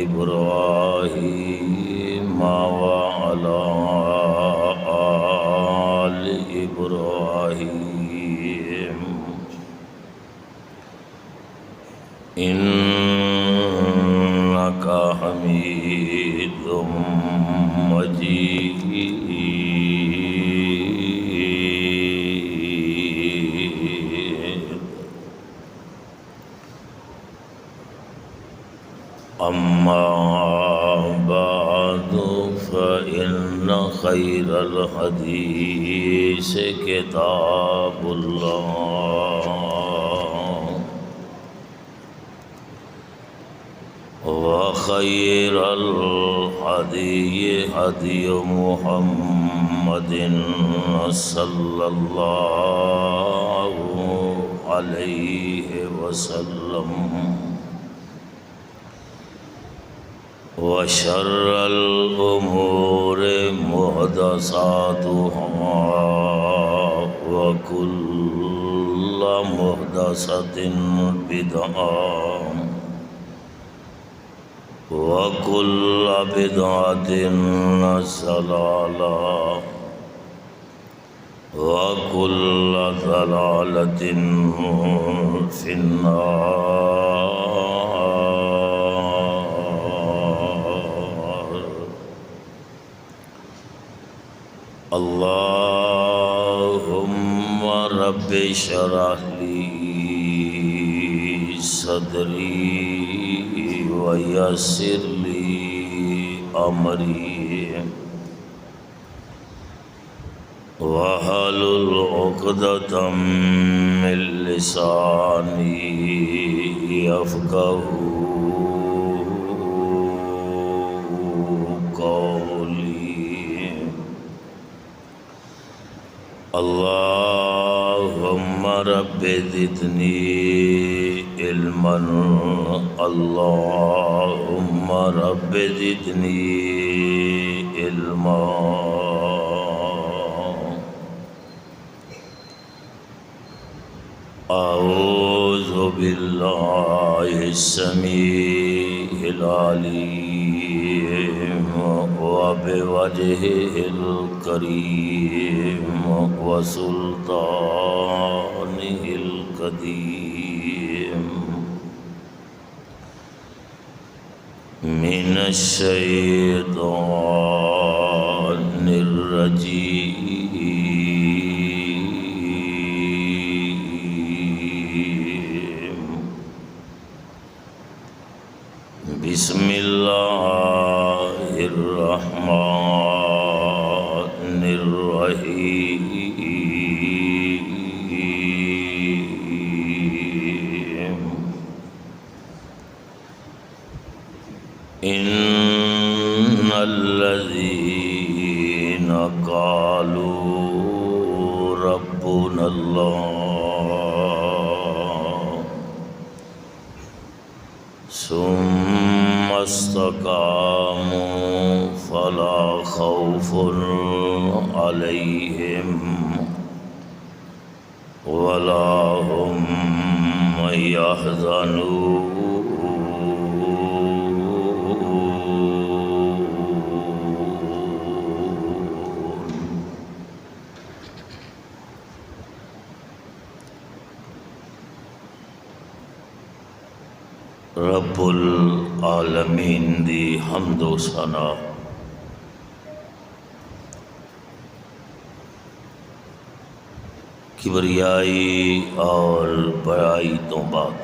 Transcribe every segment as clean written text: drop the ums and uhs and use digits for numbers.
إبراهيم وعلى آل إبراهيم إنك حميد مجيد أما بعد فإن خير الحديث كتاب الله وخير الهدي هدي محمد صلى الله عليه وسلم وشر الأمور محدثاتها وكل محدثة بدعة وكل بدعة ضلالة وكل ضلالة في النار. اللهم رب اشرح لي صدري ويسر لي أمري واحلل عقدة من لساني يفقهوا قولي. اللهم رب زدني علما اللهم رب زدني علما. أعوذ بالله السميع العليم وبوجهه الكريم وسلطانه القديم من الشيطان الرجيم. بسم الله الرحمن الرحيم. إن الذين قالوا ربنا الله ثم استقاموا فلا خوف عليهم ولا هم يحزنون. رب العالمین دی حمد و ثنا کبریائی اور بڑائی تو بعد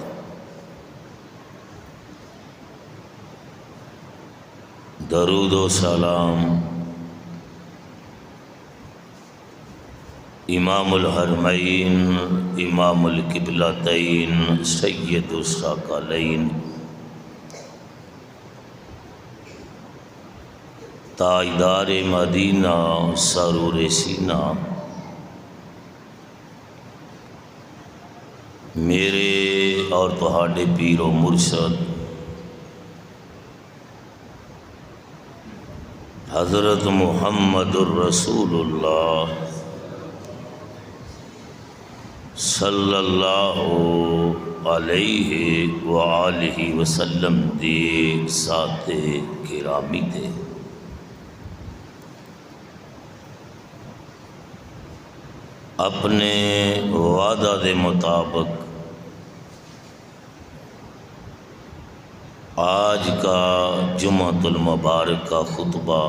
درود و سلام امام الحرمین امام القبلتین سید الثقلین تاجدار مدینہ سرور سینہ میرے اور تہاڈے پیر و مرشد حضرت محمد الرسول اللہ صلی اللہ علیہ وآلہ وسلم دے ذات گرامی تے اپنے وعدہ دے مطابق آج کا جمعۃ المبارک کا خطبہ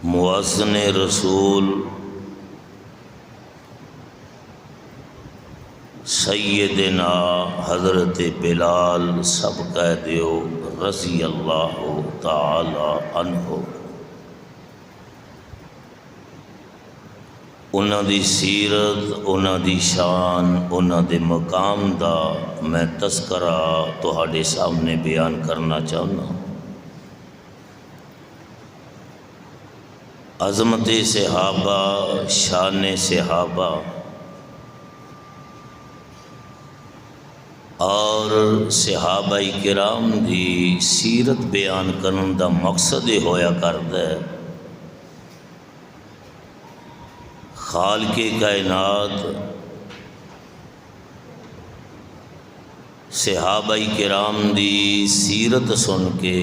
مؤذن رسول سیدنا حضرت بلال سب کہہ دیو رضی اللہ تعالی عنہ انہاں دی سیرت، انہاں دی شان، انہاں دے مقام دا میں تذکرہ تہاڈے سامنے بیان کرنا چاہنا۔ عظمت صحابہ، شان صحابہ اور صحابہ کرام دی سیرت بیان کرن دا مقصد یہ ہویا کردا ہے خالق کائنات صحابہ کرام دی سیرت سن کے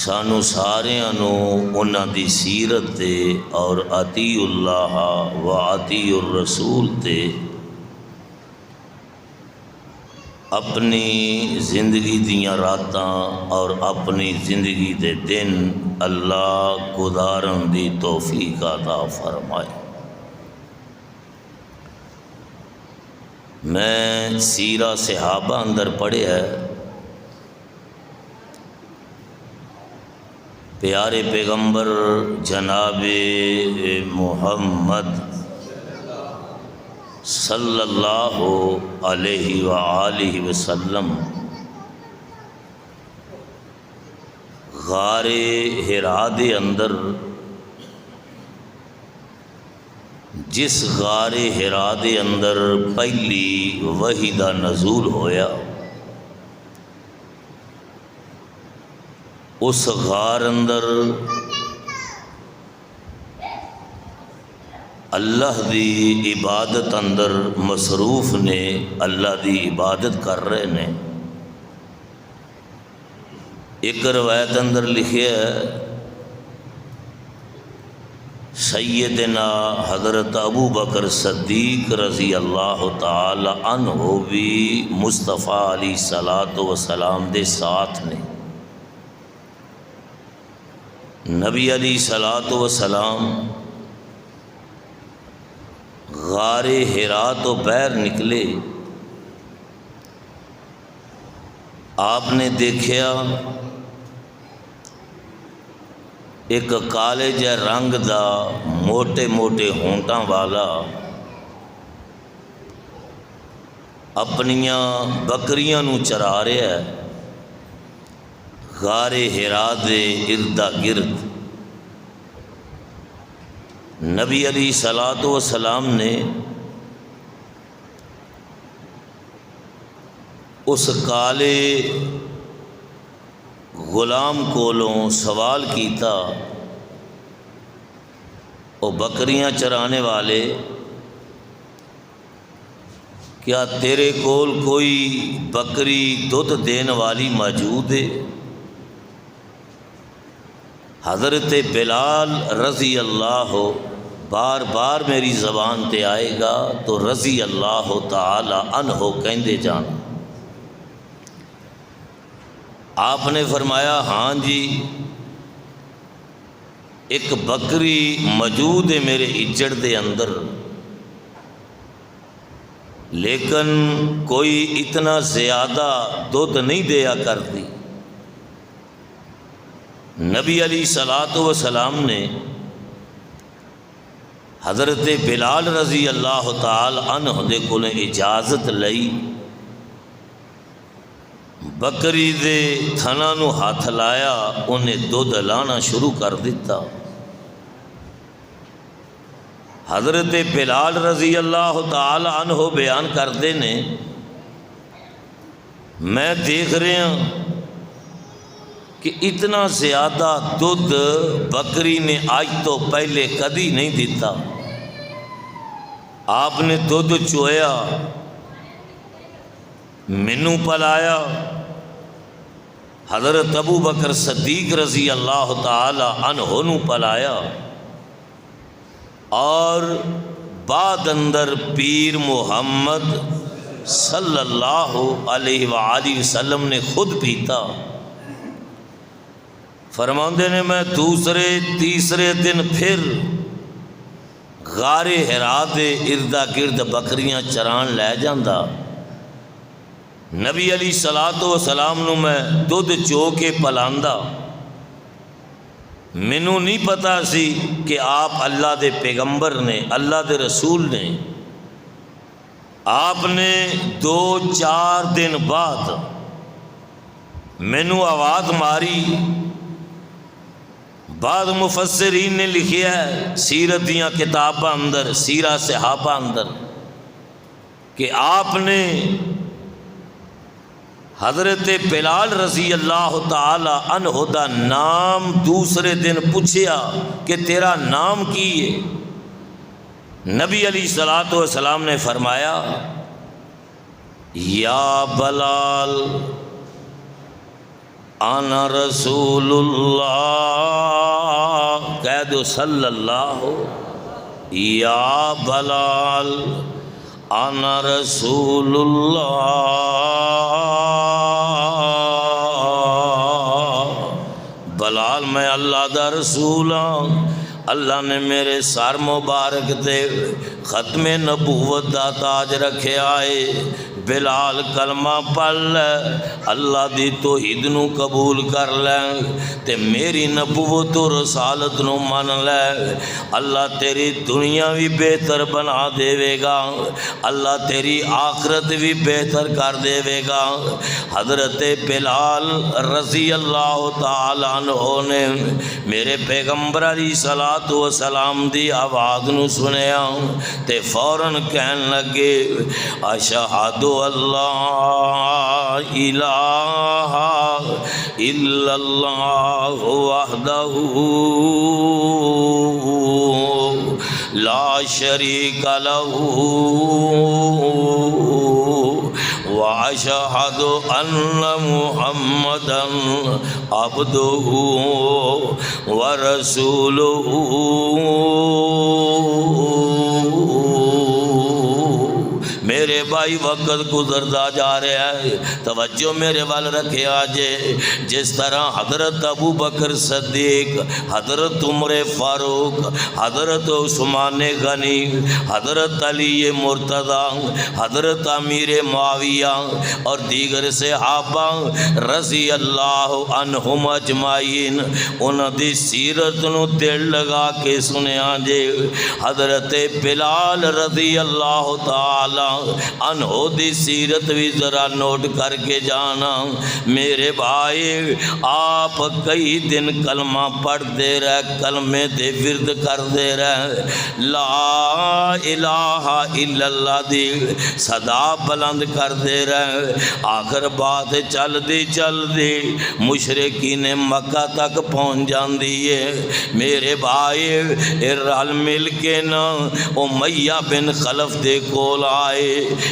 سانو ساریاں نو انہاں دی سیرت تے اور اطیع اللہ و اطیع الرسول تے اپنی زندگی دیاں راتاں اور اپنی زندگی دے دن اللہ گزارن دی توفیق عطا فرمائے۔ میں سیرہ صحابہ اندر پڑھیا ہے، پیارے پیغمبر جناب محمد صلی اللہ علیہ وآلہ وسلم غار حرا دے اندر، جس غار حرا دے اندر پہلی وحی دا نزول ہویا، اس غار اندر اللہ دی عبادت اندر مصروف نے، اللہ دی عبادت کر رہے نے۔ ایک روایت اندر لکھیا ہے سیدنا حضرت ابو بکر صدیق رضی اللہ تعالی عنہ بھی مصطفیٰ علیہ الصلوۃ والسلام دے ساتھ نے۔ نبی علیہ الصلوۃ والسلام غار حرا تو باہر نکلے، آپ نے دیکھا ایک کالے جہ رنگ دا موٹے موٹے ہونٹاں والا اپنیاں بکریاں نو چرا رہا ہے غار حرا دے اردا گرد۔ نبی علیہ الصلوۃ والسلام نے اس کالے غلام کولوں سوال کیتا، او بکریاں چرانے والے، کیا تیرے کول کوئی بکری دودھ دین والی موجود ہے؟ حضرت بلال رضی اللہ بار بار میری زبان تے آئے گا تو رضی اللہ تعالی عنہ کہندے جانا۔ آپ نے فرمایا ہاں جی، ایک بکری موجود ہے میرے اجڑ دے اندر، لیکن کوئی اتنا زیادہ دودھ نہیں دیا کرتی۔ نبی علیہ الصلوۃ والسلام نے حضرت بلال رضی اللہ تعالی عنہ دے کولوں اجازت لئی، بکری دے تھنا نو ہاتھ لایا، انہیں دودھ لانا شروع کر دیتا۔ حضرت بلال رضی اللہ تعالی عنہ بیان کردے نے، میں دیکھ رہا کہ اتنا زیادہ دودھ بکری نے آج تو پہلے کدی نہیں دیتا۔ آپ نے دودھ چویا، مینوں پلایا، حضرت ابو بکر صدیق رضی اللہ تعالی عنہ نو پلایا، اور بعد اندر پیر محمد صلی اللہ علیہ وآلہ وسلم نے خود پیتا۔ فرماندے نے میں دوسرے تیسرے دن پھر غار حرا دے اردا گرد بکریاں چران لے جاندا، نبی علیہ الصلوۃ والسلام نو میں دودھ چو کے پلاندا۔ مینوں نہیں پتا سی کہ آپ اللہ دے پیغمبر نے، اللہ دے رسول نے۔ آپ نے 2-4 دن بعد مینوں آواز ماری۔ بعض مفسرین نے لکھیا ہے سیرت دیاں کتاباں اندر، سیرہ صحابہ اندر، کہ آپ نے حضرت بلال رضی اللہ تعالی عنہ دا نام دوسرے دن پوچھیا کہ تیرا نام کی ہے؟ نبی علیہ الصلوۃ والسلام نے فرمایا یا بلال انا رسول اللہ، کہہ دو صلی اللہ، یا بلال انا رسول اللہ، بلال میں اللہ دا رسول ہوں، اللہ نے میرے سر مبارک تے ختم نبوت دا تاج رکھے آئے۔ بلال کلمہ پڑھ لے، اللہ دی توحید نو قبول کر لے تے میری نبوت و رسالت نو من لے، اللہ تیری دنیا بھی بہتر بنا دے گا، اللہ تیری آخرت بھی بہتر کر دے گا۔ حضرت بلال رضی اللہ تعالی عنہ نے میرے پیغمبر علیہ الصلوۃ والسلام دی آواز نو سنیا تے فوراً کہن لگے اشہد اللہ الہ الا اللہ وحدہ لا شریک لہ واشہد ان محمدا عبدہ ورسولہ۔ میرے بھائی وقت گزرتا جا رہا ہے، توجہ میرے وال رکھے آجے۔ جس طرح حضرت ابو بکر صدیق، حضرت عمر فاروق، حضرت عثمان غنی، حضرت علی مرتضی، حضرت امیر معاویہ اور دیگر صحابہ رضی اللہ عنہم اجمعین انہاں دی سیرت نو دل لگا کے سنیا جے۔ حضرت بلال رضی اللہ تعالی عنہ دی سیرت بھی ذرا نوٹ کر کے جانا میرے بھائی۔ آپ کئی دن کلمہ پڑھ دے رہے، کلمے دے ورد کر دے رہے، لا الہ الا اللہ دی صدا بلند کر دے رہے۔ آخر بات چل دی مشرکین مکہ تک پہنچ جاندی ہے میرے بھائی۔ رل مل کے نا امیہ بن خلف دے کول آئے،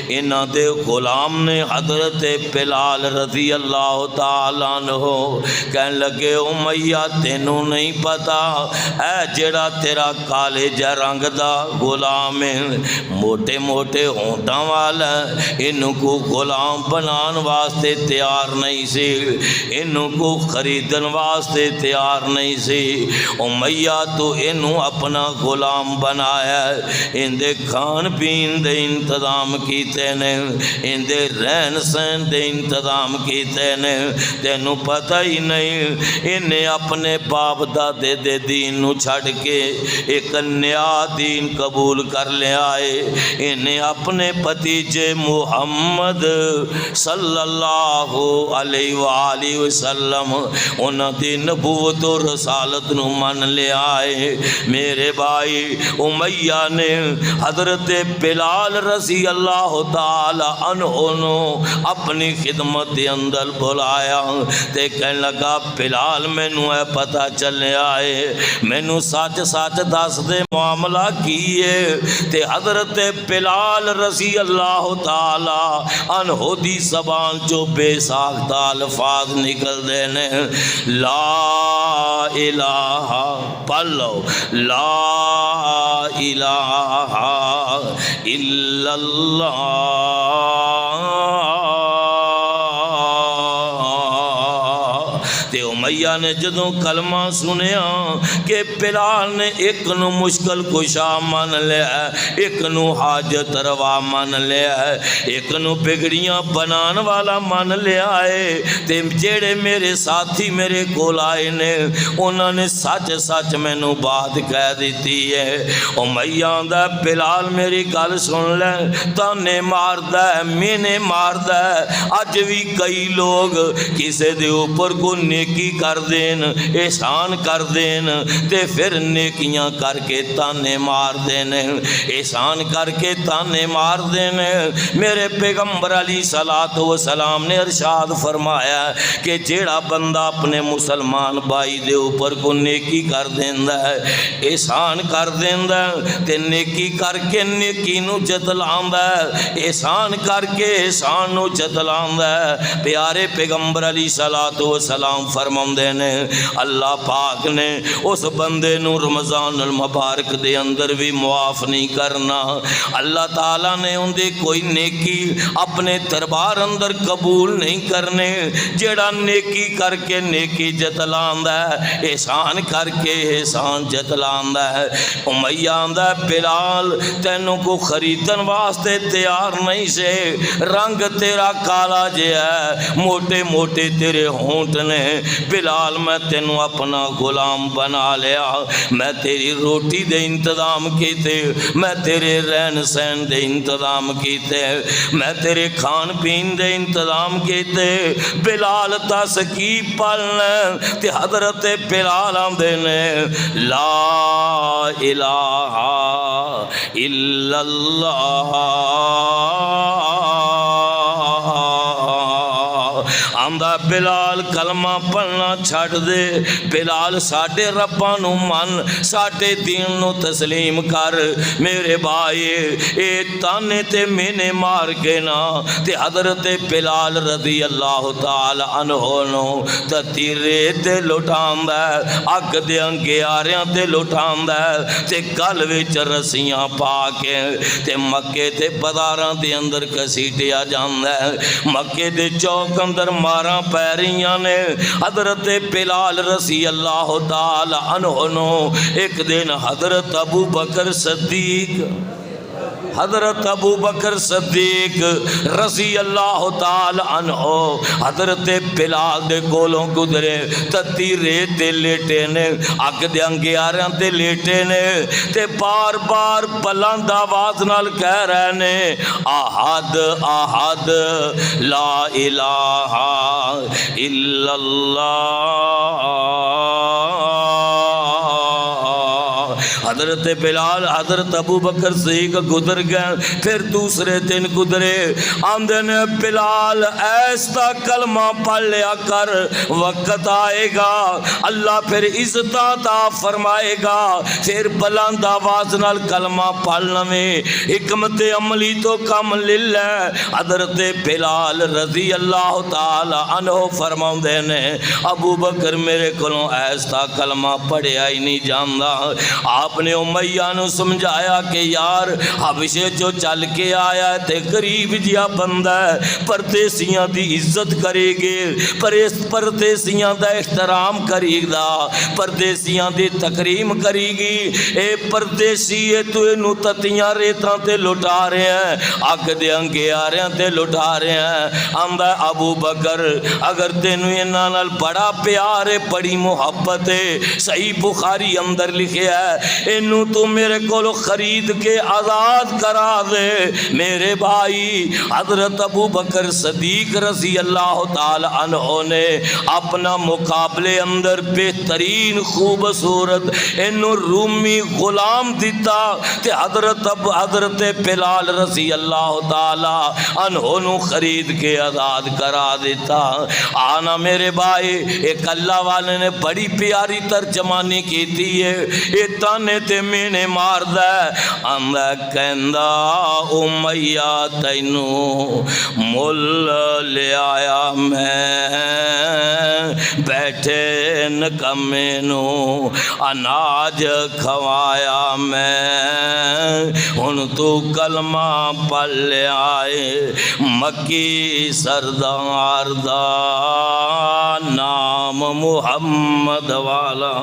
انہاں دے غلام نے حضرت بلال رضی اللہ تعالیٰ عنہ کہنے لگے امیہ تینوں نہیں پتا اے جڑا تیرا کالے جا رنگ دا غلام ہے، موٹے موٹے ہونٹاں والا، انہوں کو غلام بنان واسطے تیار نہیں سی، انہوں کو خریدن واسطے تیار نہیں سی۔ امیہ تو انہوں اپنا غلام بنایا، ان دے کھان پین دے انتظام کیتے نے، ان دے رہن سہن دے انتظام کیتے نے، تینوں پتہ ہی نہیں انہیں اپنے باپ دادے دے دین نو چھڑ کے ایک نیا دین قبول کر لے آئے۔ انہیں اپنے بھتیجے محمد صلی اللہ علیہ وآلہ وسلم انہاں دی نبوت و رسالت نو من لے آئے میرے بھائی۔ امیہ نے حضرت بلال رضی اللہ اللہ تعالی عنہ نو اپنی خدمت دے اندر بلایا تے کہنے لگا بلال مینوں اے پتہ چلیا ہے مینوں سچ سچ دس دے معاملہ کی ہے تے حضرت بلال رضی اللہ تعالی عنہ دی زبان جو بے ساختہ الفاظ نکل دے نے لا الہ پڑھ لو لا الہ الا اللہ تے امیہ نے جدوں کلمہ سنیا کہ بلال نے ایک نو مشکل کشا من لیا ایک نو حاجت روا من لیا ایک نو بگڑیاں بنان والا من لیا ہے تے جیڑے میرے ساتھی میرے کول آئے نے انہوں نے سچ سچ میں نو بات کہہ دیتی ہے امیہ آندا بلال میری گل سن لے تانے مار دے مینے مار دے اج بھی کئی لوگ کسے دے اوپر کو نیکی کر دین احسان کر دین تے پھر نیکیاں کر کے تانے مار دین احسان کر کے تانے مار دین میرے پیغمبر علیہ السلام نے ارشاد فرمایا کہ جیڑا بندہ اپنے مسلمان بھائی دے اوپر کو نیکی کر دیندا ہے احسان کر دیندا تے نیکی کر کے نیکی نو جتلاندا ہے احسان کر کے احسان نو جتلاندا ہے پیارے پیغمبر علیہ السلام فرماندے نے اللہ پاک نے اس بندے نو رمضان المبارک دے اندر بھی معاف نہیں کرنا اللہ تعالیٰ نے ان دے کوئی نیکی اپنے دربار اندر قبول نہیں کرنے جیڑا نیکی کر کے نیکی جتلاندا ہے احسان کر کے احسان جتلاندا ہے امیہ آندا ہے بلال تینوں کو خریدن واسطے تیار نہیں سے رنگ تیرا کالا جے ہے موٹے موٹے تیرے ہونٹ نے بلال میں تینوں اپنا غلام بنا لیا میں تیری روٹی دے انتظام کیتے میں تیرے رہن سہن دے انتظام کیتے میں تیرے کھان پین دے انتظام کیتے بلال دس کی پڑھنا تے حضرت بلال آندے نے لا الہ الا اللہ آندا بلال کلمہ پڑھنا چھڑ دے بلال ساڈے رباں نو من ساڈے دین نو تسلیم کر میرے بھائی اے تانے تے مینے مار کے نا تے حضرت بلال رضی اللہ تعالی عنہ نو تیرے تے لٹاندا اگ دے انگیاریاں تے لٹاندا تے گل وچ رسیاں پا کے تے مکے تے بازاراں دے اندر کسیٹیا جاندا مکے دے چوک اندر ماراں پیریاں نے حضرت بلال رضی اللہ تعالی عنہ نو ایک دن حضرت ابو بکر صدیق حضرت ابو بکر صدیق رضی اللہ تعالی عنہ حضرت بلال دے کولوں گزرے تتی ریت دے لیٹے نے اگ دے انگیاراں تے لیٹے نے تے بار بار بلند آواز نال کہہ رہے نے احد احد لا الہ الا اللہ حضرت بلال حضرت ابو بکر صدیق گزر گئے پھر دوسرے دن گزرے آندے نے بلال ایسا کلمہ پڑھ لیا کر وقت آئے گا اللہ پھر عزت عطا فرمائے گا پھر بلند آواز نال کلمہ پڑھنا میں حکمت عملی تو کم للہ حضرت بلال رضی اللہ تعالی عنہ فرماؤندے نے ابو بکر میرے کلوں ایسا کلمہ پڑھیا ہی نہیں جاندا آپ نے امیہ نو سمجھایا کہ یار حبشے جو چل کے آیا ہے تے قریب جیا بندہ ہے پردیسیاں دی عزت کرے گے پردیسیاں دا احترام کرے گا پردیسیاں دی تکریم کرے گی اے پردیسی تو انو تتیاں ریتاں تے لٹا رہے ہیں اگ دے انگیاریاں تے لٹا رہے ہیں آندا ابو بکر اگر تینو انہاں نال بڑا پیار ہے بڑی محبت ہے صحیح بخاری اندر لکھیا ہے اینو تو میرے کو خرید کے آزاد کرا دے۔ میرے بھائی حضرت ابو بکر صدیق رضی اللہ تعالی عنہ نے اپنا مقابلے اندر بہترین خوبصورت اینو رومی غلام دیتا تے حضرت بلال رضی اللہ تعالی عنہ نو خرید کے آزاد کرا دیتا۔ آنا میرے بھائی ایک اللہ والے نے بڑی پیاری ترجمانی کی تھی ہے، یہ تانے تے مینے مار دے اندہ کہندہ امیہ تینو مل لے آیا میں، بیٹھے نکمے نو اناج کھوایا میں، ان تو کلمہ پڑھ لے آئے مکی سردار دا نام محمد والا۔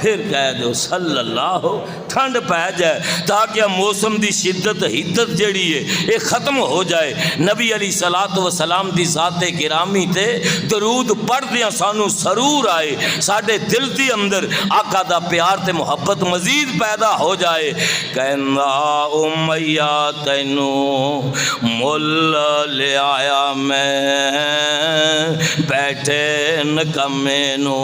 پھر کہہ دو صلی اللہ، ٹھنڈ پہ جائے تاکہ موسم دی شدت حدت جڑی ہے یہ ختم ہو جائے۔ نبی علیہ السلام دی ذات گرامی تے درود پڑھ دیا سانو سرور آئے، ساڑھے دل دی اندر آقا دا پیار تے محبت مزید پیدا ہو جائے۔ کہندہ امیہ تینو مل لے آیا میں، بیٹھے نکمے نو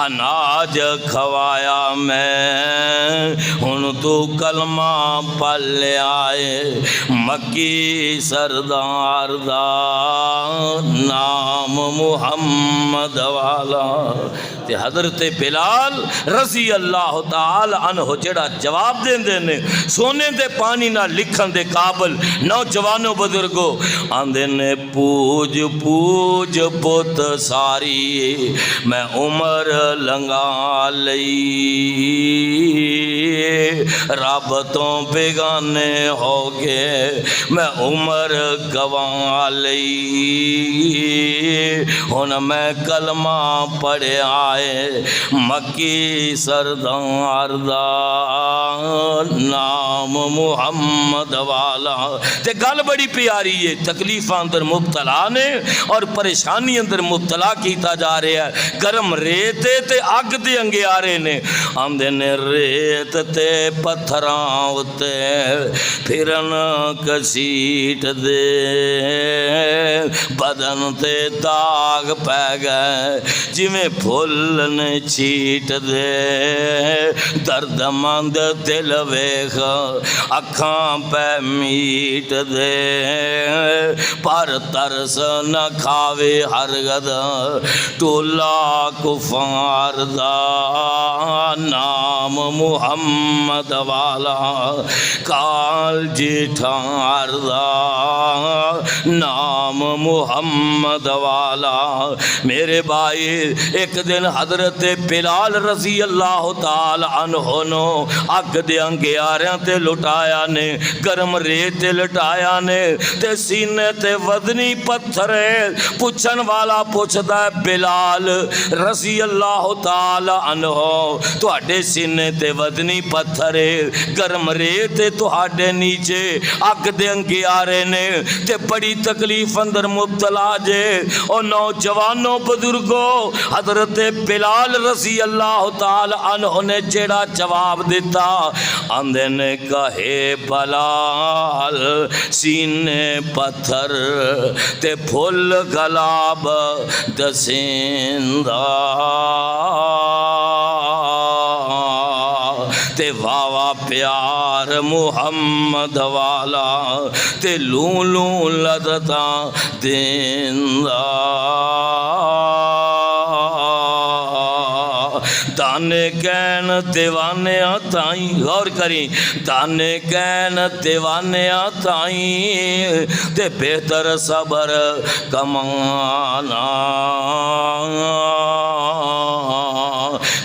اناج کھوایا میں، ہن تو کلمہ پڑھ لے آئے مکی سردار دا نام محمد والا۔ تے حضرت بلال رضی اللہ تعالی عنہ جڑا جواب دیں دینے سونے دے پانی نہ لکھن دے قابل نوجوانوں بزرگوں آندے نے پوج پوج پت ساری میں عمر لنگا لئی، رب تو بیگانے ہو گئے میں عمر گواں لئی، ہن میں کلمہ پڑھے آئے مکی سردار دا نام محمد والا۔ تے گل بڑی پیاری ہے، تکلیف اندر مبتلا نے اور پریشانی اندر مبتلا کیتا جا رہا ہے۔ گرم ریتے تے اگ دے انگیارے نے آندے نے ریت تے پتھراں اتے پھرن کسیٹ دے، بدن تے داغ پہ گئے جویں پھل نے چیٹ دے، درد مند دل ویخ اکھاں پہ میٹ دے، پر ترس نہ کھاوے ہرگز ٹولا کفار دا نام محمد والا، کال جیٹھار دا نام محمد والا۔ میرے بھائی ایک دن حضرت بلال رضی اللہ تعالی عنہ نو اگ دے انگیاریاں تے لٹایا نے، گرم ریت تے لٹایا نے، تے سینے تے وزنی پتھرے پوچھن والا پوچھدا ہے بلال رضی اللہ تعالی عنہ تواڈے سینے تے وزنی پتھرے گرم ریت تے تواڈے نیچے اگ دے انگیارے نے تے بڑی تکلیف اندر مبتلا جے۔ او نوجوانوں بزرگوں حضرت بلال رضی اللہ تعالی عنہ نے جیڑا جواب دیتا آندے نے کہے بلال سینے پتھر تے پھول گلاب دسیندہ، تے واوا پیار محمد والا تے لوں لوں لذتاں دیندا، دانے کہن دیوانے تائیں، غور کریں، دانے کہن دیوانے تائیں تے بہتر صبر کمانا،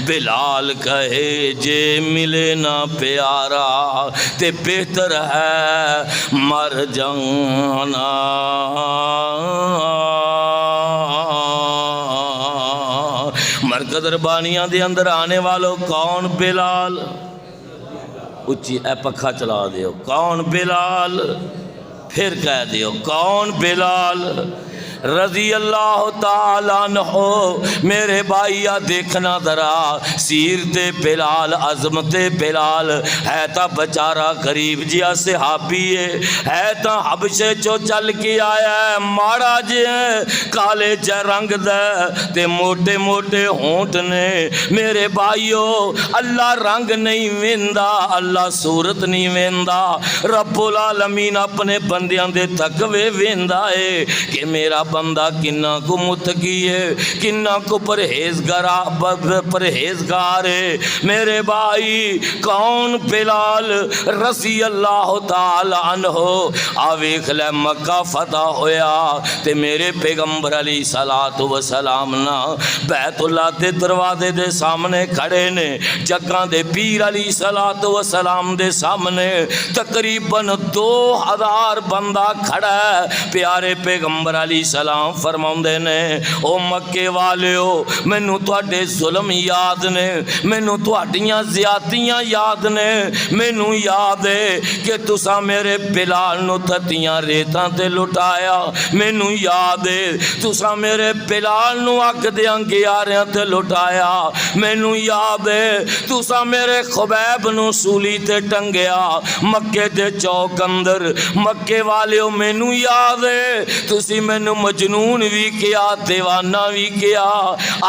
بلال کہے جے ملے نہ پیارا تے بہتر ہے مر جانا، مرکز ربانیاں دے اندر آنے والوں کون بلال؟ اچھی اے پکھا چلا دیو، کون بلال؟ پھر کہہ دیو کون بلال؟ رضی اللہ تعالیٰ عنہ۔ میرے بھائیا دیکھنا ذرا سیرت بلال، عظمت بلال ہے تا بچارا غریب جیا صحابی ہے تا حبشے چو چل کے آیا ہے، ماڑا جے کالے جے رنگ دے تے موٹے موٹے ہونٹ نے۔ میرے بھائیو اللہ رنگ نہیں ویندا، اللہ صورت نہیں ویندا، رب العالمین اپنے بندیاں دے تقوی ویندا ہے کہ میرا بندہ کنہ کو متقی ہے، کنہ کو پرہیزگار ہے۔ میرے بھائی کون؟ بلال رضی اللہ تعالی عنہ۔ آویخ لے مکہ فتح ہویا تے میرے پیغمبر علیہ الصلوۃ والسلام نا بیت اللہ دے دروازے دے سامنے کھڑے نے، جگہ دے پیر علیہ الصلوۃ والسلام دے سامنے تقریباً 2000 بندہ کھڑا ہے۔ پیارے پیغمبر علیہ السلام فرماؤندے نے او مکے والیو مینوں تواڈے ظلم یاد نے، مینوں تواڈیاں زیادتیاں یاد نے، مینوں یاد ہے کہ تساں میرے بلال نو تتیاں ریتاں تے لٹایا، مینوں یاد ہے تساں میرے بلال نو اگ دیاں گیاریاں تے لٹایا، مینوں یاد ہے تساں میرے خبیب نو سولی تے ٹنگیا مکے دے چوک اندر۔ مکے والیو مینوں یاد ہے تسی مینوں مجنون بھی کیا، دیوانہ بھی کیا۔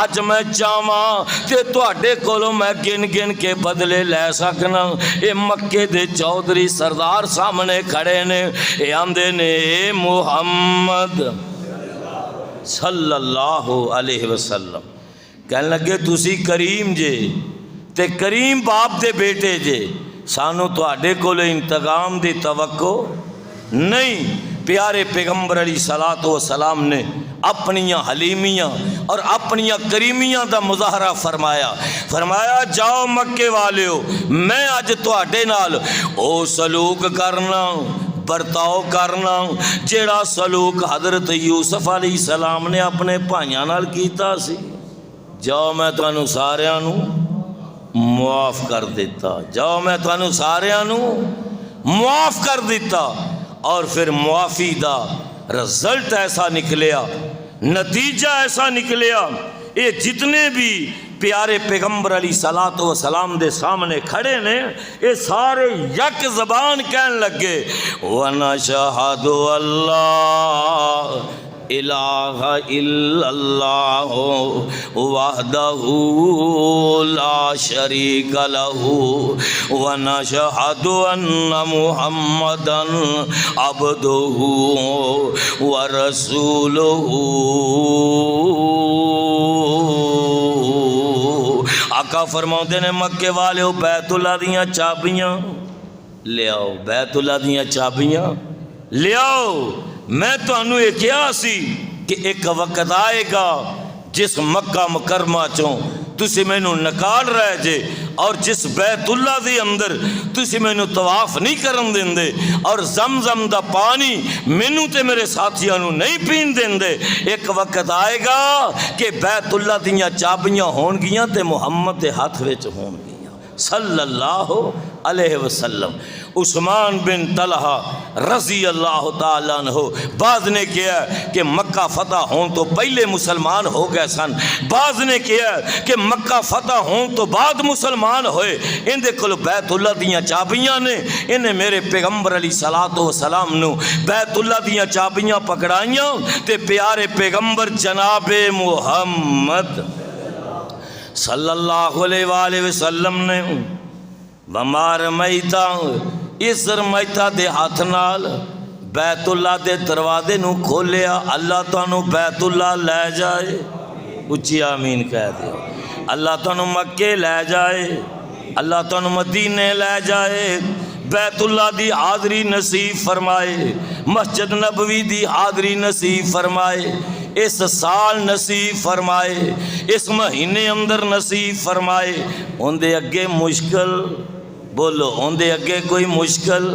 اج میں چاہواں تے تواڈے کولوں میں گن گن کے بدلے لے سکنا۔ اے مکے دے چودھری سردار سامنے کھڑے نے، اے آندے نے اے محمد صلی اللہ علیہ وسلم، کہنے لگے تسی کریم جے تے کریم باپ دے بیٹے جے، سانو تواڈے کولوں انتقام دی توقع نہیں۔ پیارے پیغمبر علیہ الصلوۃ والسلام نے اپنیاں حلیمیاں اور اپنیاں کریمیاں دا مظاہرہ فرمایا، فرمایا جاؤ مکے والیو میں اج تواڈے نال او سلوک کرنا، برتاؤ کرنا جیڑا سلوک حضرت یوسف علیہ السلام نے اپنے بھائیاں نال کیتا سی۔ جاؤ میں تانوں ساریاں نو معاف کر دیتا، جاؤ میں تانوں ساریاں نو معاف کر دیتا۔ اور پھر معافی دا رزلٹ ایسا نکلیا، نتیجہ ایسا نکلیا، یہ جتنے بھی پیارے پیغمبر علیہ الصلوۃ والسلام دے سامنے کھڑے نے یہ سارے یک زبان کہن لگے وَنَشْهَدُ اللَّهَ الہ الا اللہ وحدہ لا شریک لہ ونشہد ان محمدا عبدہ ورسولہ۔ آقا فرماؤندے نے مکے والے بیت اللہ دیاں چابیاں لے آؤ، بیت اللہ دیاں چابیاں لے آؤ۔ میں تو انہوں یہ کیا سی کہ ایک وقت آئے گا جس مکہ مکرمہ چوں تسی میں نو نکال رہے جے اور جس بیت اللہ دی اندر تسی میں نو طواف نہیں کرن دیں دے اور زمزم دا پانی میں نو تے میرے ساتھیاں نو نہیں پین دیں دے۔ ایک وقت آئے گا کہ بیت اللہ دیاں چابیاں ہون گیاں تے محمد دے ہاتھ وچ ہون گیاں صلی اللہ علیہ وسلم۔ عثمان بن طلحہ رضی اللہ تعالیٰ عنہ بعض نے کیا کہ مکہ فتح ہون تو پہلے مسلمان ہو گئے سن، بعض نے کیا کہ مکہ فتح ہون تو بعد مسلمان ہوئے۔ ان دے کل بیت اللہ دیاں چابیاں نے، انہیں میرے پیغمبر علیہ الصلوۃ والسلام نو بیت اللہ دیاں چابیاں پکڑائیاں تے پیارے پیغمبر جناب محمد صلی اللہ علیہ وآلہ وسلم نے بمار میتا اس میتا دے ہاتھ نال بیت اللہ دے دروازے نو کھولیا، اللہ تانوں بیت اللہ لے جائے، اچھی آمین کہہ دیا، اللہ تانوں مکے لے جائے، اللہ تانوں مدینے لے جائے، بیت اللہ دی حاضری نصیب فرمائے، مسجد نبوی دی حاضری نصیب فرمائے، اس سال نصیب فرمائے، اس مہینے اندر نصیب فرمائے۔ ان دے اگے مشکل بولو، ان دے اگے کوئی مشکل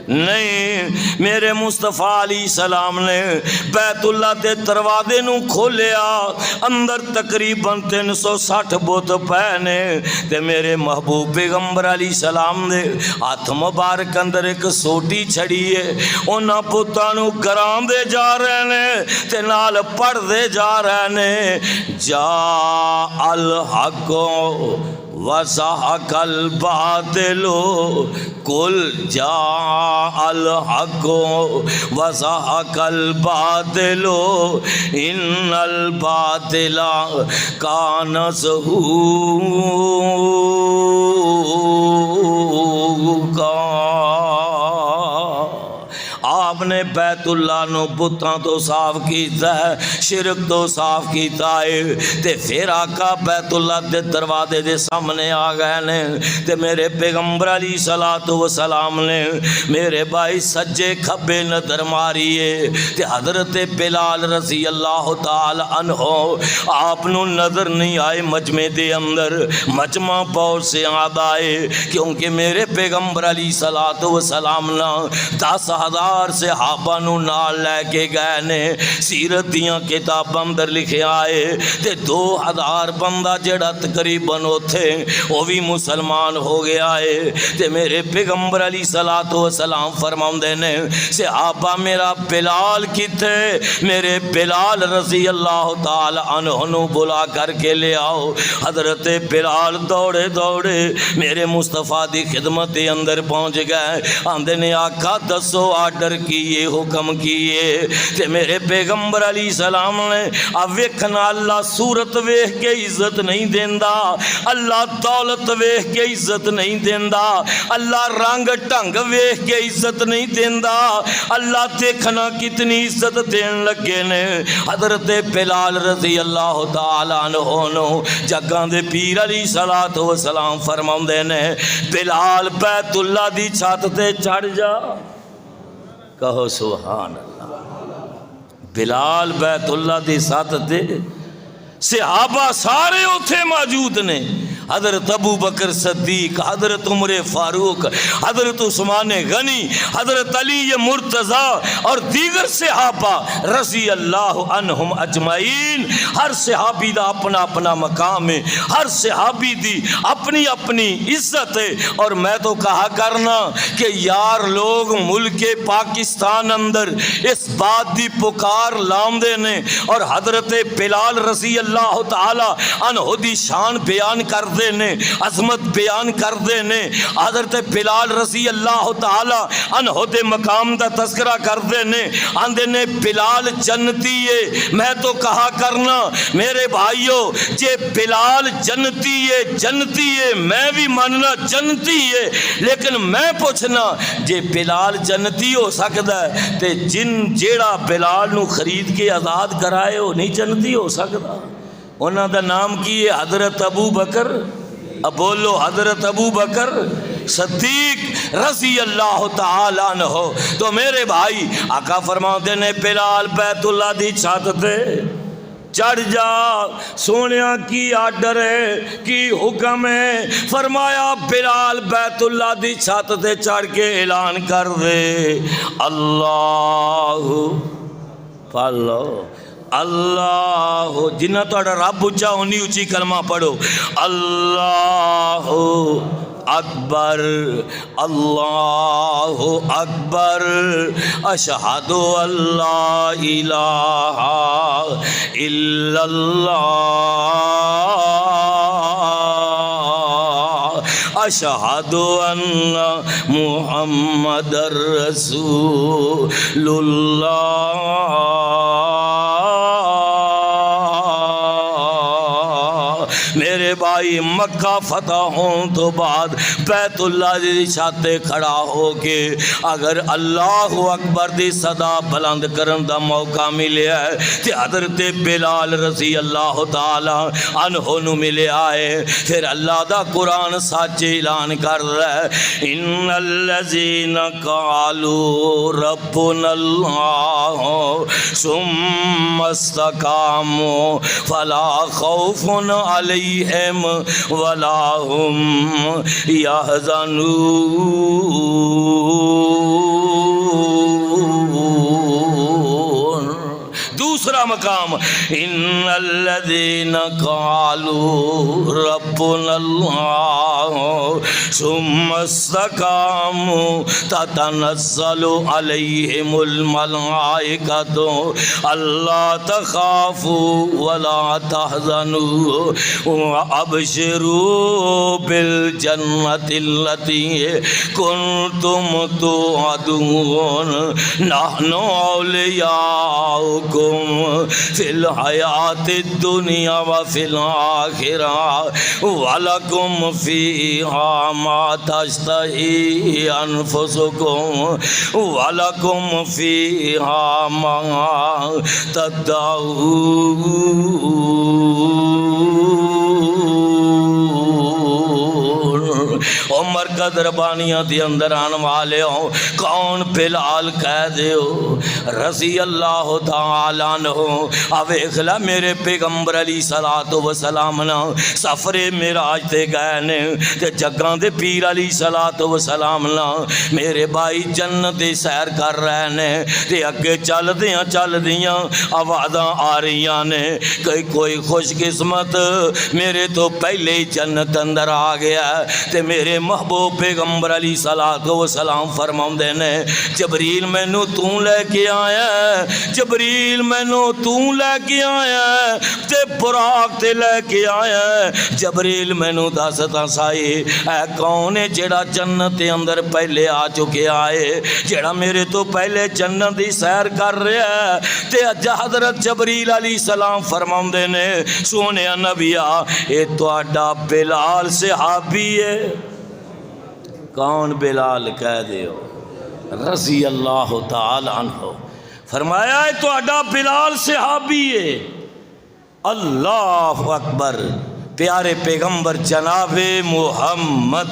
نہیں، میرے مصطفیٰ علیہ السلام نے بیت اللہ دے دروازے نو کھولیا، اندر تقریباً 360 بت پے نے، تے میرے محبوب پیغمبر علیہ السلام نے ہاتھ مبارک اندر ایک سوٹی چھڑی ہے، انہاں بتاں نو گران دے جا رہے نے تے نال پڑھ دے جا رہے نے، جا الحق وزحق الباطل قل جاء الحق وزحق الباطل ان الباطل کان زہوقا۔ آپ نے بیت اللہ نو بتاں تو صاف کیتا ہے، شرک تو صاف کیتا ہے، تے پھر آقا بیت اللہ دے دروازے دے سامنے آ گئے نے، تے میرے پیغمبر علیہ الصلوۃ والسلام نے میرے بھائی سجے کھبے نظر ماریے، تے حضرت بلال رضی اللہ تعالی عنہ آپ نو نظر نہیں آئے مجمع دے اندر، مجمع بہت سے آد آئے، کیونکہ میرے پیغمبر علیہ الصلوۃ والسلام نا 10,000 صحابہ نو نال لے کے گئے نے، سیرت دیاں کتاباں اندر لکھے آئے، تے 2,000 بندہ جڑا تقریباً اوتھے وہ بھی مسلمان ہو گیا ہے، تے میرے پیغمبر علیہ الصلوۃ والسلام فرماندے نے صحابہ میرا بلال کتے، میرے بلال رضی اللہ تعالی عنہ نو بلا کر کے لے آؤ۔ حضرت بلال دوڑے دوڑے میرے مصطفیٰ دی خدمت دے اندر پہنچ گئے، آندے نے آقا دسو آرڈر کیے، حکم کیے، تے میرے پیغمبر علیہ السلام نے اب ویکھنا اللہ صورت ویکھ کے عزت نہیں دیندا، اللہ دولت ویکھ کے عزت نہیں دیندا، اللہ رنگ ٹنگ ویکھ کے عزت نہیں دیندا، اللہ دیکھنا کتنی عزت دین لگے نے۔ حضرت بلال رضی اللہ تعالی عنہ نو جگاں دے پیر علیہ الصلوۃ والسلام فرماندے نے بلال بیت اللہ دی چھت تے چڑھ جا، کہو سبحان اللہ۔ بلال بیت اللہ دی چھت تے، صحابہ سارے اتھے موجود نے، حضرت ابو بکر صدیق، حضرت عمر فاروق، حضرت عثمان غنی، حضرت علی مرتضی اور دیگر صحابہ رضی اللہ عنہم اجمعین۔ ہر صحابی دا اپنا اپنا مقام ہے، ہر صحابی دی اپنی اپنی عزت ہے، اور میں تو کہا کرنا کہ یار لوگ ملک پاکستان اندر اس بات دی پکار لاندے نے اور حضرت بلال رضی اللہ تعالی عنہ دی شان بیان کر دے نے، عظمت بیان کر دے نے، حضرت بلال رضی اللہ تعالی عنہ دے مقام دا تذکرہ کر دے نے، آندے نے بلال جنتی ہے۔ میں تو کہا کرنا میرے بھائیو جے بلال جنتی ہے، جنتی ہے، میں بھی ماننا جنتی ہے، لیکن میں پوچھنا جے بلال جنتی ہو سکتا ہے تے جن جیڑا بلال نو خرید کے آزاد کرائے وہ نہیں جنتی ہو سکتا؟ انہاں دا نام کی ہے حضرت ابو بکر، اب بولو حضرت ابو بکر صدیق رضی اللہ تعالی عنہ۔ تو میرے بھائی آقا فرماتے نے بلال بیت اللہ دی چھت تے چڑھ جا، سونیا کی آرڈر ہے، کی حکم ہے، فرمایا بلال بیت اللہ دی چھت تے چڑھ کے اعلان کر دے اللہ پالو اللہ، جنہ توڑا رب اچھا ہونی اچھی کلمہ پڑھو، اللہ اکبر اللہ اکبر اشہد اللہ الہ الا اللہ اشہد ان محمد رسول اللہ۔ میرے بھائی مکہ فتح ہوں تو بعد بیت اللہ دی چھت کھڑا ہو کے اگر اللہ اکبر دی صدا بلند کرن دا موقع ملے ہے تے حضرت بلال رضی اللہ تعالی عنہ نو ملے آئے، پھر اللہ دا قرآن سچ اعلان کر رہا ہے ان الذین قالوا ربنا اللہ ثم استقاموا فلا خوف علیہم ولا هم يحزنون۔ بڑا مقام. ان الذین قالوا ربنا اللہ ثم استقاموا تتنزل علیہم الملائکۃ اللہ تخافوا ولا تحزنوا وابشروا بالجنۃ التی کنتم توعدون نحن اولیاؤکم فی الحیاۃ الدنیا وفی الآخرہ ولکم فیہا ما تشتہی انفسکم ولکم فیہا ما عمر کا دربانیاں دی اندر آن والے ہوں کون بلال کہہ دیو رضی اللہ تعالیٰ عنہ. اویخلا میرے پیغمبر علیہ الصلوۃ والسلام نا سفر معراج تے گئے نے تے جگاں دے پیر علیہ الصلوۃ والسلام نا میرے بھائی جنت دی سیر کر رہے نے تے اگے چل دیاں آوازاں آ رہیاں نے کہ کوئی خوش قسمت میرے تو پہلے ہی جنت اندر آ گیا تے میرے محبوب پیغمبر علیہ الصلوۃ والسلام فرماؤندے نے جبریل مینوں تو لے کے آیا جبریل مینوں تو لے کے آیا تے براق تے لے کے آیا. جبریل مینوں دس تاں سائی اے کون ہے جڑا جنت دے اندر پہلے آ چکے آئے جڑا میرے تو پہلے جنت دی سیر کر رہا ہے تے حضرت جبریل علیہ السلام فرماؤندے نے سونیا نبیا اے تہاڈا بلال صحابی ہے. کون بلال کہہ دیو رضی اللہ تعالی عنہ. فرمایا ہے تہاڈا بلال صحابی ہے. اللہ اکبر. پیارے پیغمبر جناب محمد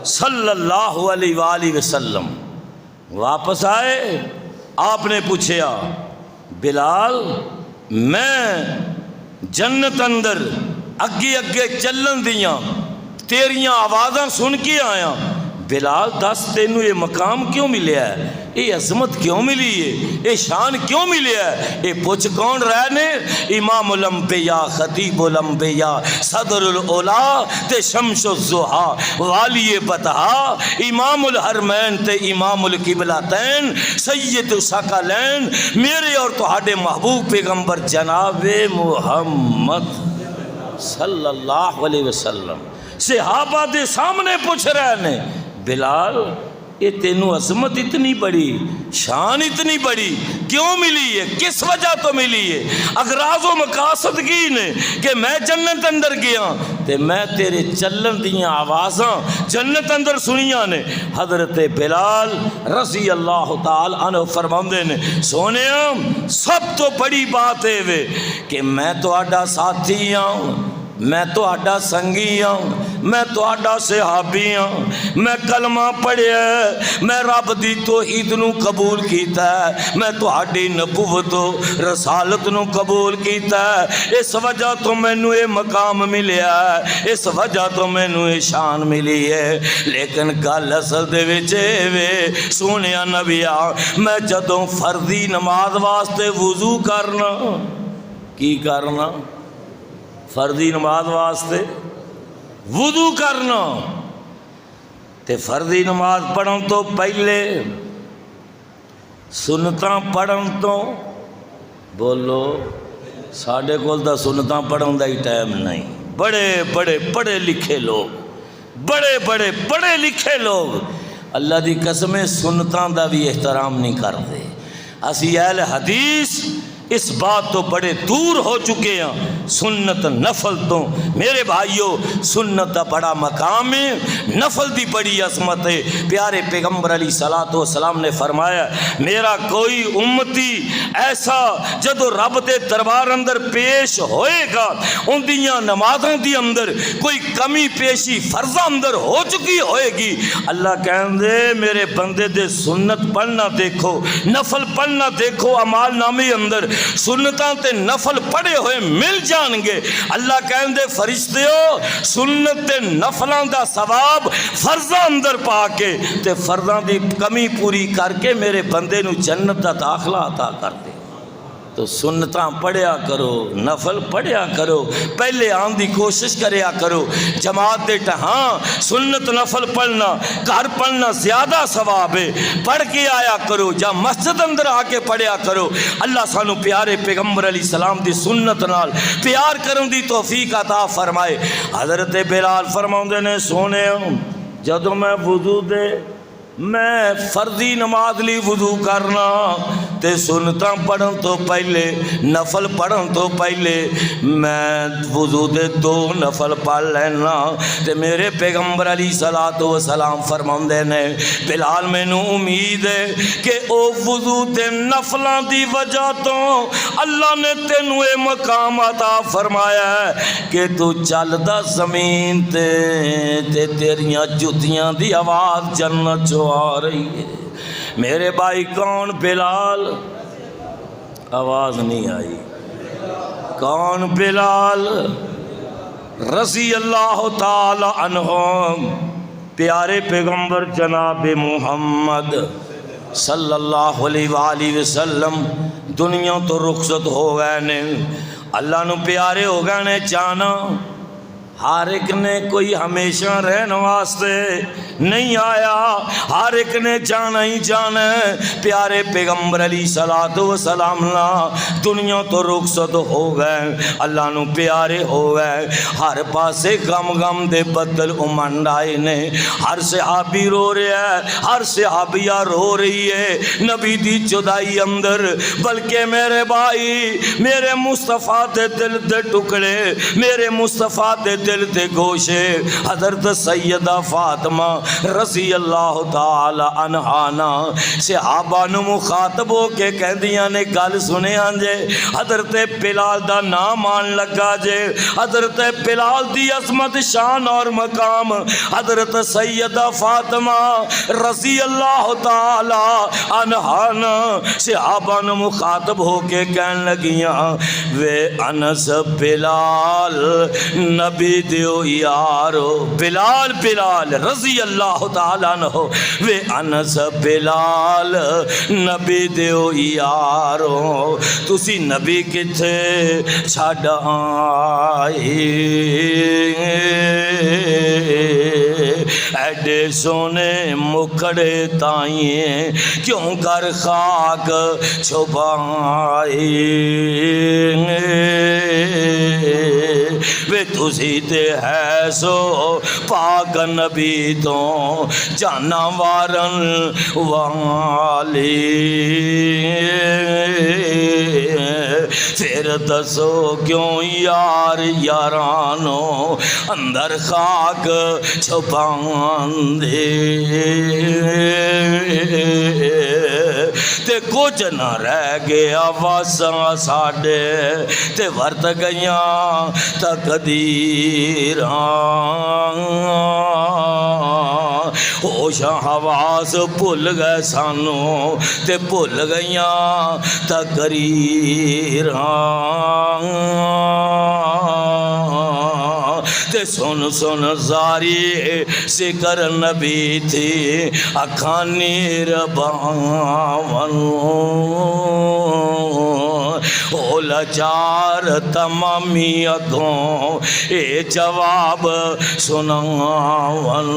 صلی اللہ علیہ وآلہ وسلم واپس آئے. آپ نے پوچھا بلال میں جنت اندر اگے اگے چلن دیاں تیریاں آوازاں سن کے آیا. بلال دس تینوں یہ مقام کیوں ملیا ہے یہ عظمت کیوں ملی ہے یہ شان کیوں ملیا ہے یہ پوچھ کون رہنے امام الانبیاء خطیب الانبیاء صدر الاولا تے شمس الضحیٰ والی بطحا امام الحرمین تے امام القبلتین سید الثقلین میرے اور تہاڈے محبوب پیغمبر جناب محمد صلی اللہ علیہ وسلم صحابہ دے سامنے پوچھ رہے نے بلال یہ تینوں عظمت اتنی بڑی شان اتنی بڑی کیوں ملی ہے کس وجہ تو ملی ہے. اغراض و مقاصد کی نے کہ میں جنت اندر گیا تے میں تیرے چلن دیاں آوازاں جنت اندر سنیاں نے. حضرت بلال رضی اللہ تعالی عنہ فرماندے نے سونیا سب تو بڑی بات ہے وے کہ میں تہاڈا ساتھی ہوں میں تہاڈا سنگی ہوں میں تہاڈا صحابی ہوں میں کلمہ پڑھیا میں رب دی توحید نو قبول کیتا ہے میں تہاڈی نبوت و رسالت نو قبول کیتا ہے. اس وجہ تو مینوں یہ مقام ملیا ہے اس وجہ تو مینوں یہ شان ملی ہے. لیکن گل اصل دے وچ وے سونیا نبیا میں جدوں فرضی نماز واسطے وضو کرنا کی کرنا فرضی نماز واسطے وضو کرنا تے فرضی نماز پڑھن تو پہلے سنتاں پڑھن تو بولو ساڈے کول دا سنتاں پڑھن دا ہی ٹائم نہیں. بڑے بڑے پڑھے لکھے لوگ پڑھے لکھے لوگ اللہ دی قسمیں سنتاں دا بھی احترام نہیں کرتے. اسی اہل حدیث اس بات تو بڑے دور ہو چکے ہیں سنت نفل تو. میرے بھائیو سنت دا بڑا مقام ہے نفل دی بڑی عظمت ہے. پیارے پیغمبر علیہ الصلوۃ والسلام نے فرمایا میرا کوئی امتی ایسا جدو رب دے دربار اندر پیش ہوئے گا ان دیاں نمازاں دی اندر کوئی کمی پیشی فرض اندر ہو چکی ہوئے گی اللہ کہیں دے میرے بندے دے سنت پڑھنا دیکھو نفل پڑھنا دیکھو اعمال نامے اندر سنتاں تے نفل پڑھے ہوئے مل جان گے. اللہ کہیں دے فرشتیو سنت تے نفلاں دا ثواب فرضاں اندر پا کے تے فرضاں دی کمی پوری کر کے میرے بندے نو جنت دا داخلہ عطا کر دے. تو سنتاں پڑھیا کرو، نفل پڑھیا کرو، پہلے آن دی کوشش کریا کرو جماعت دے ہاں سنت نفل پڑھنا گھر پڑھنا زیادہ ثواب ہے، پڑھ کے آیا کرو، جا مسجد اندر آ کے پڑھیا کرو۔ اللہ سانو پیارے پیغمبر علیہ السلام دی سنت نال پیار کرن دی توفیق عطا فرمائے۔ حضرت بلال فرماؤندے نے سونے جدوں میں وضو دے میں فرضی نماز لی وضو کرنا تے سنتاں پڑھن تو پہلے نفل پڑھن تو پہلے میں وضو دے 2 نفل پڑھ لینا تے میرے پیغمبر علیہ الصلوۃ والسلام فرماندے نے بلال مینوں امید ہے کہ او وضو تے نفلاں دی وجہ تو اللہ نے تینوں اے مقام عطا فرمایا ہے کہ تو چلدا زمین تے تیریاں جُتیاں دی آواز جنت چوں آ رہی ہے۔ میرے بھائی کون؟ بلال، آواز نہیں آئی، کون؟ بلال رضی اللہ تعالی عنہ۔ پیارے پیغمبر جناب محمد صلی اللہ علیہ وآلہ وسلم دنیا تو رخصت ہو گئے نے، اللہ نو پیارے ہو گئے نے جانا۔ ہر ایک نے کوئی ہمیشہ رہن واسطے نہیں آیا، ہر ایک نے جانا ہی جانا ہے۔ پیارے پیغمبر علیہ الصلوۃ والسلام دنیا تو رخصت ہو گئے، اللہ نو پیارے ہو گئے۔ ہر پاسے غم غم دے بدل امنڈ آئے نے، ہر صحابی رو رہا ہے، ہر صحابیہ رو رہی ہے نبی دی جدائی اندر۔ بلکہ میرے بھائی میرے مصطفیٰ دے دل دے ٹکڑے، میرے مصطفیٰ دے دل تے گوشے حضرت سیدہ فاطمہ رضی اللہ تعالی عنہا صحابہ نو مخاطب ہو کے کہندیاں نے گل سنے ہاں جے حضرت بلال دا نام آن لگا جے، حضرت بلال دی عظمت شان اور مقام حضرت سیدہ فاطمہ رضی اللہ تعالی عنہا صحابہ نو مخاطب ہو کے کہن لگیاں وے انس بلال نبی دیو یارو، بلال بلال رضی اللہ تعالیٰ عنہ وے انس بلال نبی دیو یارو، تسی نبی کتھے چھڑ آئی ایڈے سونے مکڑے تائیں کیوں کر خاک چھپائی وے تسی تے ہے سو پاک نبی تو جانا وارن والی، پھر دسو کیوں یار یارانو اندر خاک چھپان دے تے کچھ نہ رہ گیا واساں ساڈے تے ورت گئیاں تقدیراں، ہوش حواس بھل گئے سانو تے بھل گئیاں تقریراں، تے سن سن زاری ذکر نبی تھی اکھاں نیر باون، او لاچار تمامی اگوں اے جواب سناون،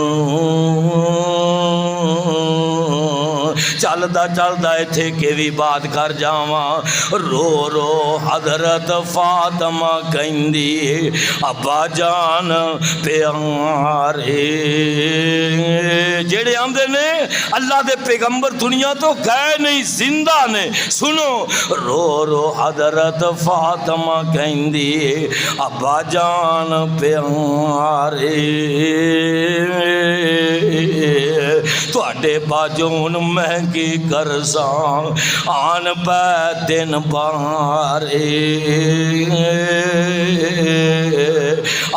چلدا چلدا ایتھے کہ بھی بات کر جاواں، رو رو حضرت فاطمہ کہندی ابا جان پیارے، جڑے آندے نے اللہ دے پیغمبر دنیا تو گئے نہیں زندہ نے، سنو رو رو حضرت فاطمہ کہندی ابا جان پیارے، تواڈے باجون میں کی کرساں آن پہ دن بارے،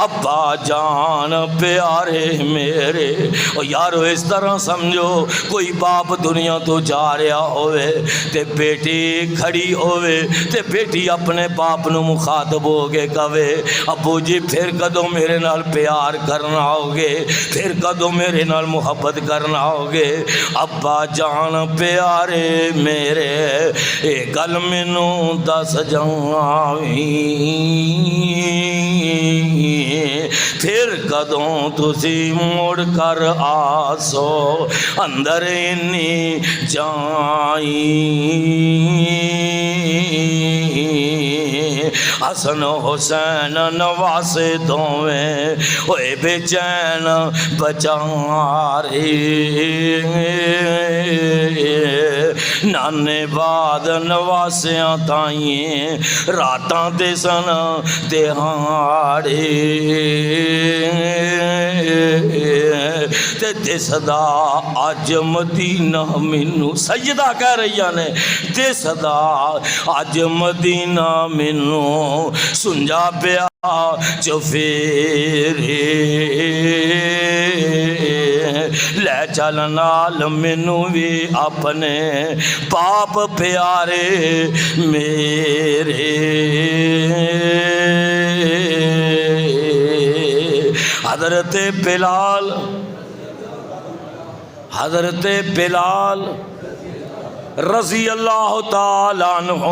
ابا جان پیارے میرے. او یارو اس طرح سمجھو کوئی باپ دنیا تو جا رہا ہوئے تے بیٹی کھڑی ہوئے تے بیٹی اپنے باپ نو مخاطب ہو کے کہے ابو جی پھر کدوں میرے نال پیار کرنا ہوگے, پھر کدوں میرے نال محبت کرنا ہوگے. ابا جان پیارے میرے اے گل مینوں دس جاویں پھر کدوں تسی مڑ کر آسو اندر انی جائیں. حسن حسین نواسے دوویں ہوئے بے چین بچارے. نانے بعد نواسیاں تائیں راتاں دے سن دہاڑے تے دسدا اج مدینہ مینوں سیدہ کہہ رہی نے دسدا اج مدینہ مینوں سنجا پیا چفیرے. لے چل نال مینوں وی اپنے پاپ پیارے میرے. حضرت بلال رضی اللہ تعالیٰ عنہ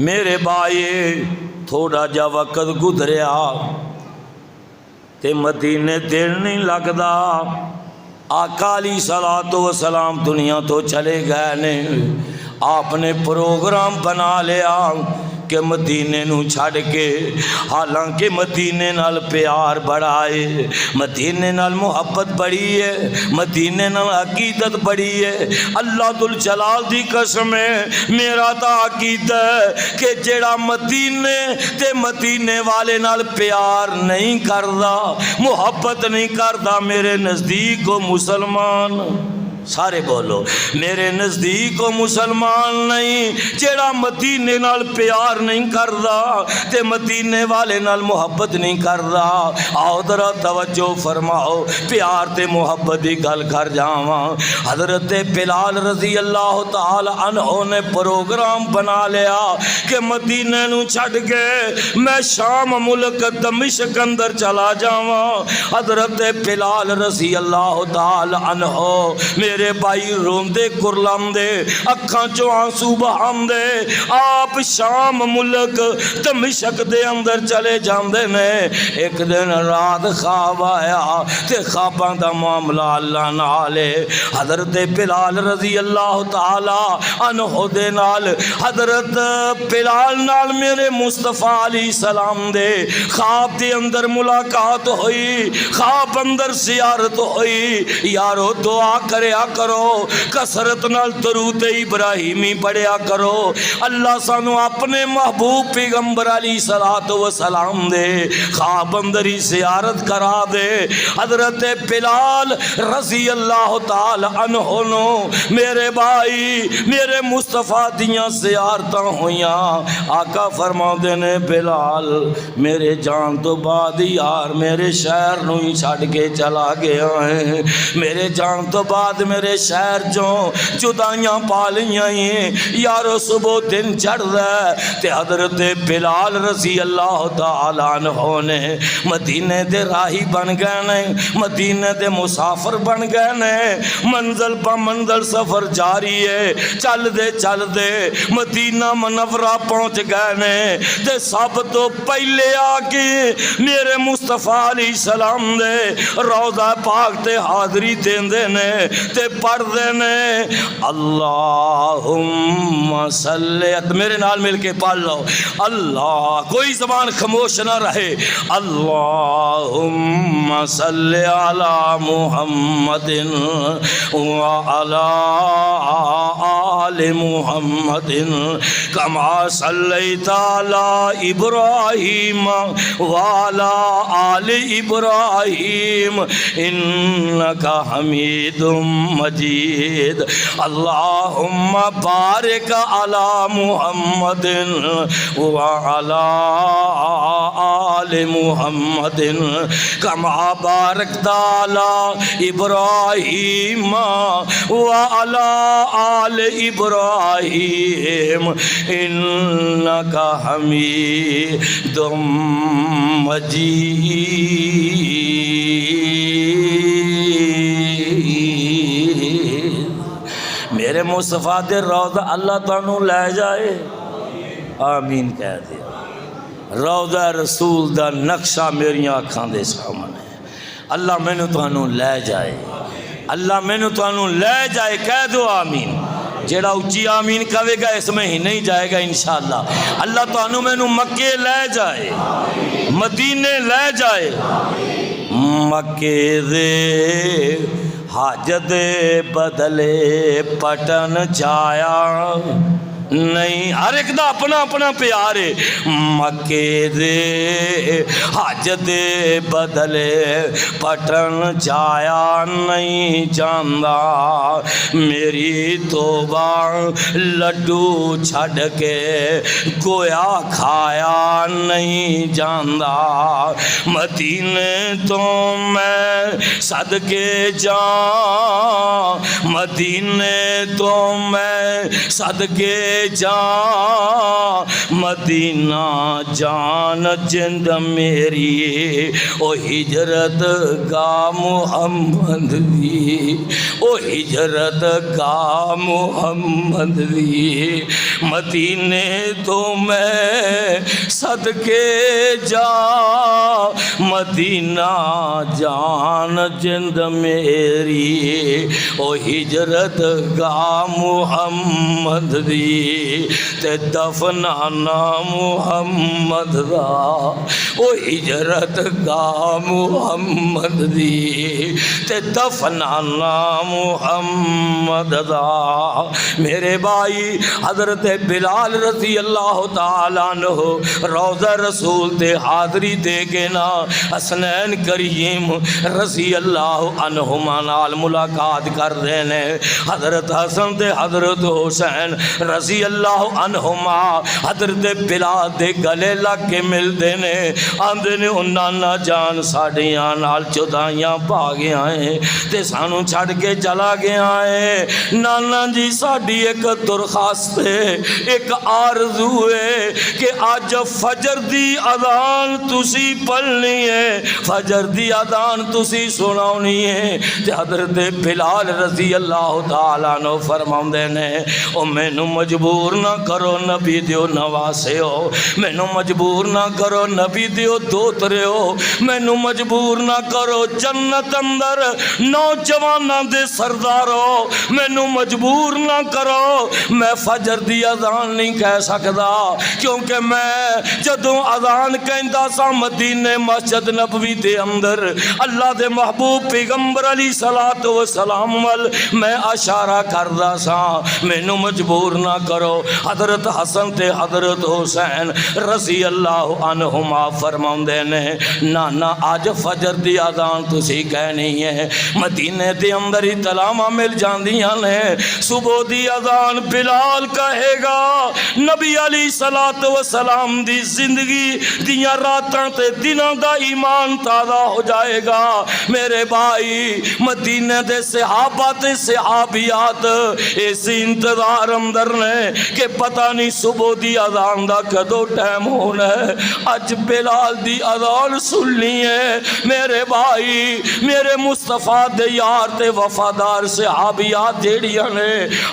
میرے بھائی تھوڑا جا وقت گزریا تے مدینے دل نہیں لگدا. آقا علیہ الصلوۃ والسلام دنیا تو چلے گئے نے. آپ نے پروگرام بنا لیا کہ مدینے نو چھڑ کے, حالانکہ مدینے نال پیار بڑا ہے, مدینے نال محبت بڑی ہے, مدینے نال عقیدت بڑی ہے. اللہ ذل جلال دی قسم ہے میرا تا عقیدہ ہے کہ جیڑا مدینے تے مدینے والے نال پیار نہیں کردا, محبت نہیں کردا, میرے نزدیک وہ مسلمان سارے بولو میرے نزدیک کو مسلمان نہیں. جیڑا مدینے نال پیار نہیں کردا تے مدینے والے نال محبت نہیں کردا. آؤ ذرا توجہ فرماؤ, پیار تے محبت دی گل کر جاواں. حضرت بلال رضی اللہ تعالی عنہ نے پروگرام بنا لیا کہ مدینے نو چھڑ کے میں شام ملک دمشق اندر چلا جاواں. حضرت بلال رضی اللہ تعالی عنہ میرے بھائی روندے کرلاندے اکھاں چوں آنسو بہاندے آپ شام ملک دمشق دے اندر چلے جاندے نے. ایک دن رات خواب آیا تے خواباں دا معاملہ اللہ نال. حضرت بلال رضی اللہ تعالی عنہ دے نال حضرت بلال نال میرے مصطفیٰ علیہ السلام دے خواب دے اندر ملاقات ہوئی, خواب اندر زیارت ہوئی. یارو دعا کریا کرو, کثرت نال درود ابراہیمی پڑھیا کرو. اللہ سانو اپنے محبوب پیغمبر علیہ الصلوۃ والسلام دے خواب اندر ہی زیارت کرا دے. حضرت بلال رضی اللہ تعالی عنہ نو میرے بھائی میرے مصطفیٰ دیاں زیارتاں ہویاں. آقا فرماندے نے بلال میرے جان تو بعد یار میرے شہر نو ہی چھڑ کے چلا گیا ہے, میرے جان تو بعد میرے شہر جو جدائیاں پالیاں ہیں. یارو صبح دن چڑھ رہا تے حضرت بلال رضی اللہ تعالی عنہ نے مدینے دے راہی بن گئے نے, مدینے دے مسافر بن گئے نے. منزل پا منزل سفر جاری ہے, چل دے مدینہ منورہ پہنچ گئے نے. تے سب تو پہلے آ کے میرے مصطفیٰ علیہ السلام دے روضہ پاک تے حاضری دیندے نے تے پڑھ دے نے اللہم صلی. میرے نال مل کے پڑھ لو اللہ, کوئی زبان خاموش نہ رہے. اللہم صلی علی محمد وعلی آل آل محمد کما صلیت علی ابراہیم وعلی آل ابراہیم انک حمید مجید اللہم بارک علی محمد وعلی آل محمد کما بارکت علی ابراہیم وعلی آل ابراہیم انک حمید مجید۔ میرے مصطفیٰ دے روضہ اللہ تانوں لے جائے، آمین کہہ دے۔ روضہ رسول دا نقشہ میری آنکھاں دے سامنے، اللہ مینوں تانوں لے جائے، اللہ مینوں تانوں لے جائے، کہہ دو آمین۔ جیڑا اچھی آمین کہے گا اس میں ہی نہیں جائے گا انشاءاللہ۔ اللہ تانوں مینوں مکے لے جائے، مدینے لے جائے، مکے دے حج دے بدلے پٹن جایا نہیں، ہر ایک دا اپنا اپنا پیار ہے۔ مکے دے حج دے بدلے پٹن جایا نہیں جاندا، میری توبہ لڈو چھڑ کے گویا کھایا نہیں جاندا، مدینے تو میں صدقے جاں، مدینے تو میں صدقے جان، مدینہ جان جند میری او ہجرت کا محمد دی، او ہجرت کا محمد دی، مدینے تو میں صدقے جا، مدینہ جان جند میری او ہجرت کا محمد دی، تے دفنانا محمد دا او ہجرت کا محمد دی، تے دفنانا محمد دا۔ میرے بھائی حضرت بلال رضی اللہ تعالیٰ عنہ روضہ رسول تے حاضری دے کے نا حسنین کریم رضی اللہ عنہما نال ملاقات کر دینے، حضرت حسن تے حضرت حسین رضی اللہ عنہما حضرت بلال دے گلے لگ کے مل دینے، آندے نے نانا جان ساڑیاں نال چودائیاں پا گیا ہیں تے سانو چھڑ کے چلا گیا ہے، نانا جی ساڑی ایک درخواست ہے، ایک آرزو ہے کہ آج فجر دی اذان تسی پڑھنی ہے، فجر دی اذان تسی سناونی ہے، تے حضرت بلال رضی اللہ تعالیٰ عنہ فرماؤندے نے او مینوں مجبور نہ کرو نبی دیو نواسے ہو، مینوں مجبور نہ کرو نبی دیو دوترے ہو، مینوں مجبور نہ کرو جنت اندر نوجواناں دے سردار ہو، مینوں مجبور نہ کرو، میں فجر دی اذان نہیں کہہ سکدا کیونکہ میں جدوں اذان کہندا سا مدینے مسجد نبوی دے اندر اللہ دے محبوب پیغمبر علیہ الصلوۃ والسلام ول میں اشارہ کردا سا، مینوں مجبور نہ کرو۔ حضرت حسن تے حضرت حسین رضی اللہ عنہما فرماؤندے نے نانا آج فجر دی اذان تسی کہنی ہے، مدینے دے اندر ہی تلاواں مل جاندیاں نے، صبح دی اذان بلال کہے گا، نبی علیہ الصلوۃ والسلام دی زندگی دیاں راتاں تے دناں دا ایمان تازہ ہو جائے گا۔ میرے بھائی مدینے دے صحابہ تے صحابیات اس انتظار اندر نے کہ پتہ نہیں صبح دی اذان دا کدو ٹائم ہونا ہے، اج بلال دی اذان سننی ہے۔ میرے بھائی میرے مصطفیٰ دے یار تے وفادار صحابیات جیڑیاں نے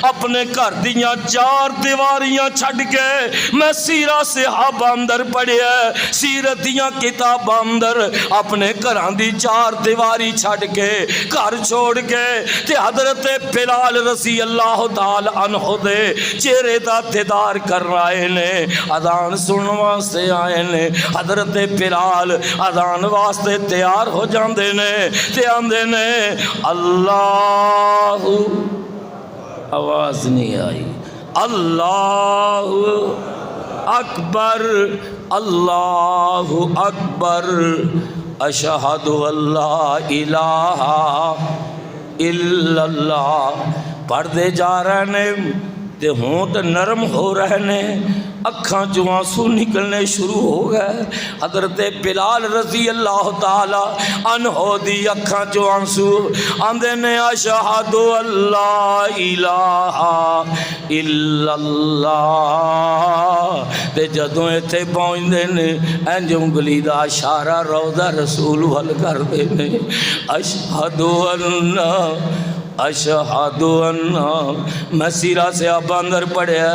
اپنے گھر دیاں چار دیواریاں چھڑ کے میں سیرہ صحابہ اندر پڑھیا ہے، سیرت دیاں کتاب اندر اپنے گھران دی چار دیواری چھڑ کے گھر چھوڑ کے تے حضرت بلال رضی اللہ تعالی عنہ دے چہرے دا دیدار کر رہے نے، اذان سنن واسطے آئے نے۔ حضرت بلال اذان واسطے تیار ہو جاندے نے تے آندے نے اللہ، آواز نہیں آئی، اللہ اکبر اللہ اکبر اشہد اللہ الہ الا اللہ. پڑھتے جا رہے ہیں تے ہونٹ نرم ہو رہے نے، اکھاں چوں آنسو نکلنے شروع ہو گئے. حضرت بلال رضی اللہ تعالی عنہ دی اکھاں چوں آنسو آندے نے اشہد اللہ الہ الا اللہ. تے جدوں ایتھے پہنچدے نے انج انگلی دا اشارہ روضہ رسول ول کردے نے اشہد ان اشہد ان. میں سیرہ سے اب اندر پڑھیا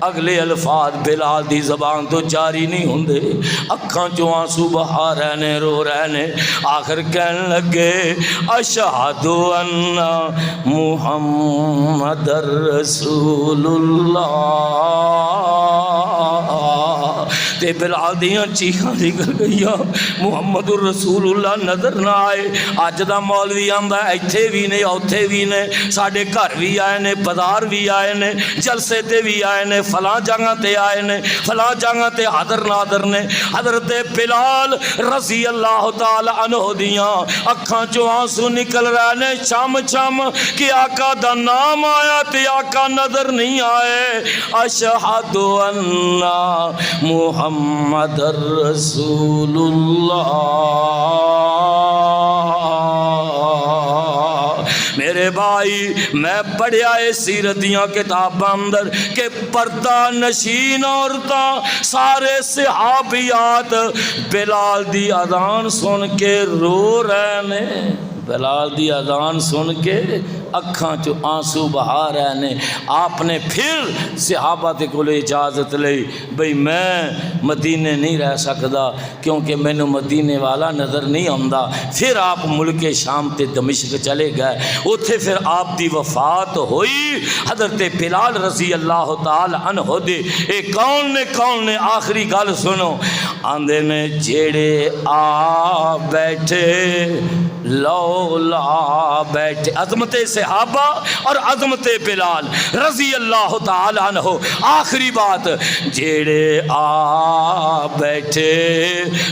اگلے الفاظ بلال دی زبان تو جاری نہیں ہوندے، اکھاں چوں آنسو بہا رہنے رو رہنے. آخر کہنے لگے اشہد ان محمد رسول اللہ. تے بلال دیاں چیخاں نکل گئیاں، محمد الرسول اللہ نظر نہ آئے. اج دا مولوی آندا ایتھے بھی نے اوتھے بھی نے، ساڈے گھر بھی آئے نے، بازار بھی آئے نے، جلسے تے بھی آئے نے، فلاں جگہ تے آئے نے، فلاں جگہ تے حاضر ناظر نے. حضرت بلال رضی اللہ تعالی عنہ دیاں اکھاں چوں آنسو نکل رہے نے چم چم کہ آقا دا نام آیا تے آقا نظر نہیں آئے. اشہد ان محمد رسول اللہ. میرے بھائی میں پڑھیا ہے سیرت دیاں کتاباں اندر کہ پردہ نشین عورتاں سارے صحابیات بلال دی اذان سن کے رو رہے نے. بلال دی اذان سن کے اکھاں چو آنسو بہا رہے نے. آپ نے پھر صحابہ تے کو اجازت لئی بھئی میں مدینے نہیں رہ سکدا کیونکہ مینوں مدینے والا نظر نہیں آندا. پھر آپ ملک شام تے دمشق چلے گئے، اتھے پھر آپ دی وفات ہوئی. حضرت بلال رضی اللہ تعالی عنہ دے اے کون نے آخری گل سنو آندے نے جیڑے آ بیٹھے لولا بیٹھے. عظمت صحابہ اور عظمت بلال رضی اللہ تعالی عنہ. آخری بات جیڑے آ بیٹھے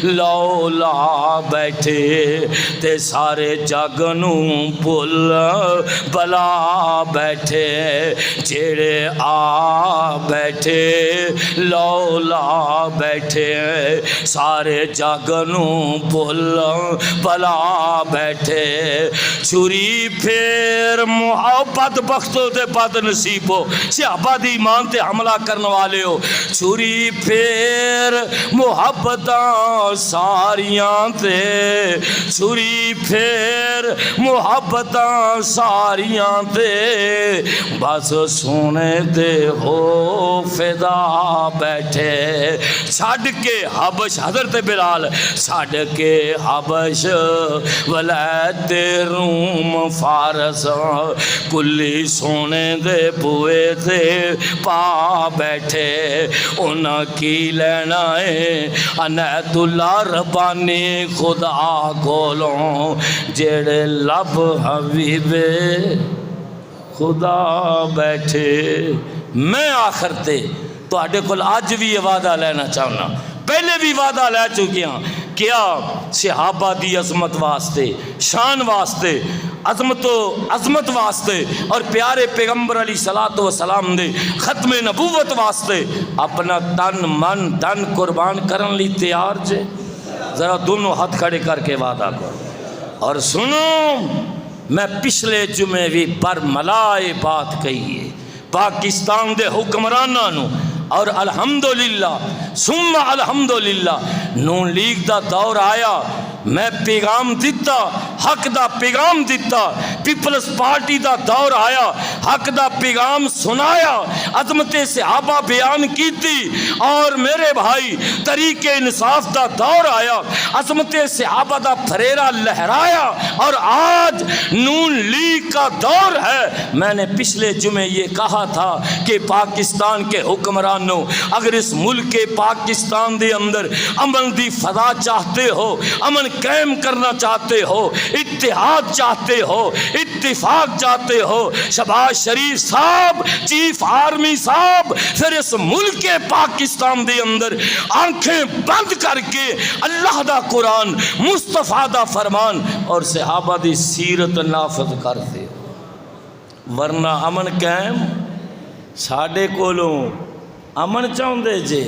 لولا بیٹھے تے سارے جگ نوں بھل بلا بیٹھے. جیڑے آ بیٹھے لولا بیٹھے سارے جگ نوں بھل بلا بیٹھے. چھری پھر محبت بختوں تے بد نصیبو صحابہ دی ایمان تے حملہ کرنے والے ہو. چھری پھر محبتاں ساریاں تے چھری پھر محبتاں ساریاں تے بس سونے تے ہو فدا بیٹھے. چھڈ کے حبش حضرت بلال چھڈ کے حبش ولایت روم فارس کلی سونے دے بوئے تے پا بیٹھے. انہاں کی لینا ہے عنایت اللہ ربانی خدا کولوں جیڑے لب حبیب خدا بیٹھے. میں آخر تے تواڈے کول اج بھی یہ وعدہ لینا چاہنا، پہلے بھی وعدہ لے چکی ہاں کیا صحابہ دی عظمت واسطے، شان واسطے، عظمت واسطے اور پیارے پیغمبر علیہ الصلوۃ والسلام دے ختم نبوت واسطے اپنا تن من دن قربان کرن لی تیار جے. ذرا دونوں ہاتھ کھڑے کر کے وعدہ کرو. اور سنو میں پچھلے جمعے بھی برملائے بات کہی ہے پاکستان دے حکمراناں نو اور الحمدللہ ثم الحمدللہ نون لیگ دا دور آیا میں پیغام دیتا حق دا پیغام دیتا. پیپلز پارٹی دا دور آیا حق دا پیغام سنایا عظمت صحابہ بیان کیتی. اور میرے بھائی طریق انصاف دا دور آیا عظمت صحابہ دا پھریرا لہرایا. اور آج نون لیگ کا دور ہے. میں نے پچھلے جمعے یہ کہا تھا کہ پاکستان کے حکمرانوں اگر اس ملک پاکستان دے اندر امن دی فضا چاہتے ہو، امن قائم کرنا چاہتے ہو، اتحاد چاہتے ہو، اتفاق چاہتے ہو، شہباز شریف صاحب چیف آرمی صاحب پھر اس ملک پاکستان دے اندر آنکھیں بند کر کے اللہ دا قرآن، مصطفیٰ دا فرمان اور صحابہ دی سیرت نافذ کرتے ہو، ورنہ امن قائم ساڈے کولوں امن چاہندے جے،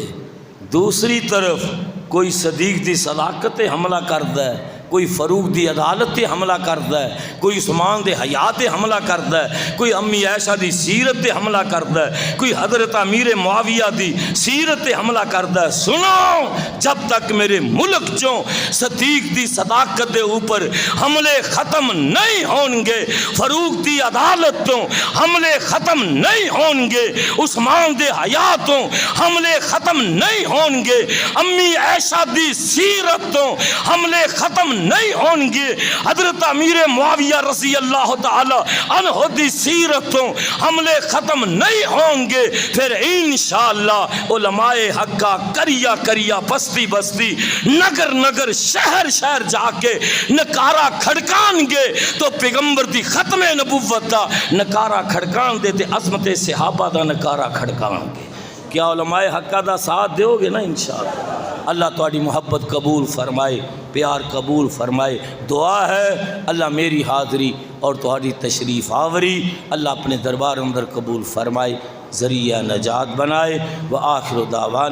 دوسری طرف کوئی صدیق دی صداقت حملہ کردا ہے، کوئی فاروق دی عدالت تے حملہ کردا ہے، کوئی عثمان دے حیات تے حملہ کردا ہے، کوئی امی عائشہ دی سیرت تے حملہ کردا ہے، کوئی حضرت امیر معاویہ دی سیرت تے حملہ کردا ہے۔ سنو، جب تک میرے ملک چوں صدیق دی صداقت دے اوپر حملے ختم نہیں ہون گے، فاروق دی عدالت تو حملے ختم نہیں ہون گے، عثمان دے حیاتوں حملے ختم نہیں ہون گے، امی عائشہ دی سیرت تو حملے ختم نہیں ہون گے، حضرت امیر معاویہ رضی اللہ تعالی عنہ دی سیرتوں حملے ختم نہیں ہوں گے، پھر انشاءاللہ علماء حقہ کریا کریا بستی بستی نگر نگر شہر شہر جا کے نکارہ کھڑکان گے تو پیغمبر دی ختم نبوت دا نکارہ کھڑکان دے تے عظمت صحابہ دا نکارہ کھڑکان گے۔ کیا علماء حقہ دا ساتھ دیو گے نا انشاءاللہ؟ اللہ تہاڈی محبت قبول فرمائے، پیار قبول فرمائے۔ دعا ہے اللہ میری حاضری اور تہاڈی تشریف آوری اللہ اپنے دربار اندر قبول فرمائے، ذریعہ نجات بنائے۔ وآخر دعوانا